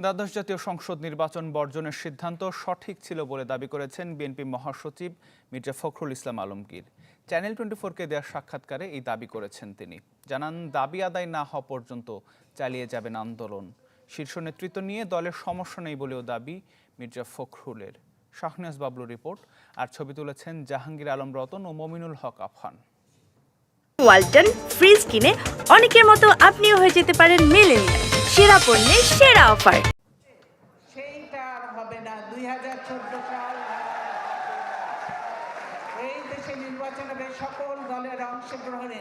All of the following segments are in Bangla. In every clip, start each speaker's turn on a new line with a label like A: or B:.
A: দ্বাদশ জাতীয় সংসদ নির্বাচন বর্জনের সিদ্ধান্ত সঠিক ছিল বলে দাবি করেছেন বিএনপি মহাসচিব মির্জা ফখরুল ইসলাম আলমগীর। চ্যানেল 24-কে দেওয়া সাক্ষাৎকারে এই দাবি করেছেন তিনি। জানান, দাবি আদায় না হওয়া পর্যন্ত চালিয়ে যাবেন আন্দোলন। শীর্ষ নেতৃত্ব নিয়ে দলের সমস্যা নেই বলেও দাবি মির্জা ফখরুলের। শাহনেওয়াজ বাবলু রিপোর্ট। আর ছবি তুলেছেন জাহাঙ্গীর আলম রতন ও মমিনুল হক আফহান।
B: ওয়ালটন ফ্রিজ কিনে অনেকের মতো আপনিও হয়ে যেতে পারেন মিলেনিয়াল। সেরা পণ্যের সেরা অফার।
C: সেইটা আর হবে না। 2014 সাল এই দেশে নির্বাচন হবে সকল দলের অংশগ্রহণে।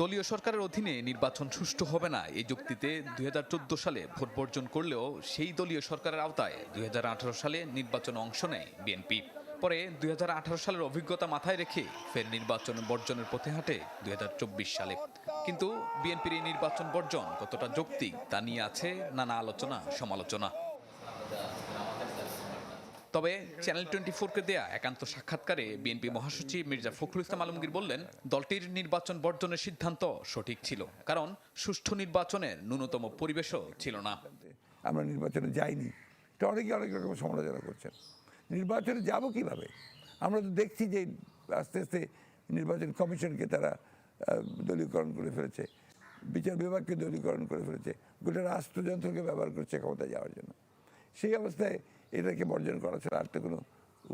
D: দলীয় সরকারের অধীনে নির্বাচন সুষ্ঠু হবে না এই যুক্তিতে 2014 সালে ভোট বর্জন করলেও সেই দলীয় সরকারের আওতায় 2018 সালে নির্বাচনে অংশ নেয় বিএনপি। পরে 2018 সালের অভিজ্ঞতা মাথায় রেখে ফের নির্বাচন বর্জনের পথে হাঁটে 2024 সালে। কিন্তু বিএনপির এই নির্বাচন বর্জন কতটা যৌক্তিক তা নিয়ে আছে নানা আলোচনা সমালোচনা। তবে চ্যানেল 24-কে দেয়া একান্ত সাক্ষাৎকারে বিএনপি মহাসচিব মির্জা ফখরুল ইসলাম আলমগীর বললেন, দলটির নির্বাচন বর্জনের সিদ্ধান্ত সঠিক ছিল, কারণ সুষ্ঠু নির্বাচনের ন্যূনতম পরিবেশও ছিল না।
E: আমরা নির্বাচনে যাইনি, এটা অনেকে অনেক রকম সমালোচনা করছেন। নির্বাচনে যাব কিভাবে? আমরা তো দেখছি যে আস্তে আস্তে নির্বাচন কমিশনকে তারা দলীয়করণ করে ফেলেছে, বিচার বিভাগকে দলীয়করণ করে ফেলেছে, গোটা রাষ্ট্রযন্ত্রকে ব্যবহার করছে ক্ষমতায় যাওয়ার জন্য। সেই অবস্থায় এটাকে বর্জন করা ছাড়া আর তো কোনো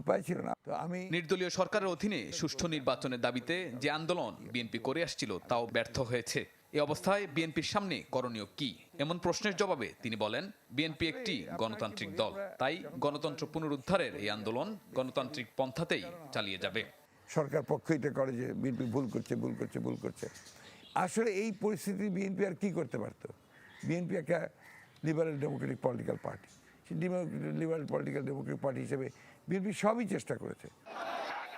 E: উপায় ছিল না। তো আমি
D: নির্দলীয় সরকারের অধীনে সুষ্ঠু নির্বাচনের দাবিতে যে আন্দোলন বিএনপি করে আসছিল তাও ব্যর্থ হয়েছে। এই অবস্থায় বিএনপির সামনে করণীয় কি, এমন প্রশ্নের জবাবে তিনি বলেন, বিএনপি একটি গণতান্ত্রিক দল, তাই গণতন্ত্র পুনরুদ্ধারের এই আন্দোলন গণতান্ত্রিক পন্থাতেই চালিয়ে যাবে।
E: সরকার পক্ষ এটা করে যে বিএনপি ভুল করছে। আসলে এই পরিস্থিতি বিএনপি আর কি করতে পারতো? বিএনপি একটা লিবারেল ডেমোক্রেটিক পলিটিক্যাল পার্টি। সেই লিবারেল পলিটিক্যাল ডেমোক্রেটিক পার্টি হিসেবে বিএনপি সবই চেষ্টা করেছে।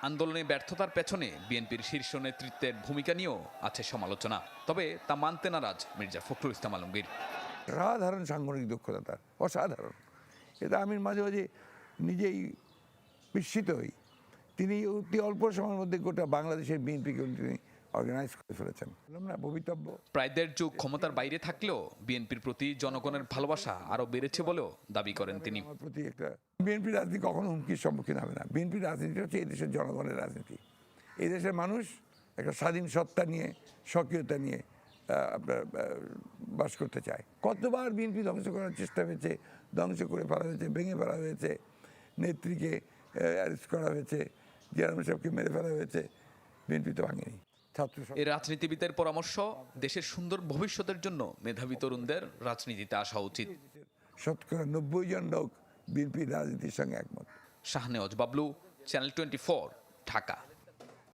D: আন্দোলনে ব্যর্থতার পেছনে বিএনপির শীর্ষ নেতৃত্বের ভূমিকা নিয়েও আছে সমালোচনা, তবে তা মানতে নারাজ মির্জা ফখরুল ইসলাম আলমগীর।
E: সাধারণ সাংগঠনিক দক্ষতা তার অসাধারণ, এটা আমি মাঝে মাঝে নিজেই বিস্মিত হই। তিনি অতি অল্প সময়ের মধ্যে গোটা বাংলাদেশের বিএনপিকে তিনি অর্গানাইজ করে ফেলেছেন। না ভবিতব্য
D: প্রায় 1.5 যুগ ক্ষমতার বাইরে থাকলেও বিএনপির প্রতি জনগণের ভালোবাসা আরো বেড়েছে বলেও দাবি করেন তিনি।
E: বিএনপি রাজনীতি কখনো হুমকির সম্মুখীন হবে না। বিএনপির রাজনীতি হচ্ছে এই দেশের জনগণের রাজনীতি। এই দেশের মানুষ একটা স্বাধীন সত্তা নিয়ে, স্বকীয়তা নিয়ে আপনার বাস করতে চায়। কতবার বিএনপি ধ্বংস করার চেষ্টা হয়েছে, ধ্বংস করে ফেলা হয়েছে, ভেঙে ফেলা হয়েছে, নেত্রীকে অ্যারেস্ট করা হয়েছে, চেয়ারম্যান সাহেবকে মেরে ফেলা হয়েছে, বিএনপি তো ভাঙেনি।
D: এই রাজনীতিবিদের পরামর্শ, দেশের সুন্দর ভবিষ্যতের জন্য মেধাবী তরুণদের রাজনীতিতে আসা উচিত।
E: শতকরা 90 জন লোক বিএনপির রাজনীতির সঙ্গে একমত।
D: শাহনেওয়াজ বাবলু, চ্যানেল 24, ঢাকা।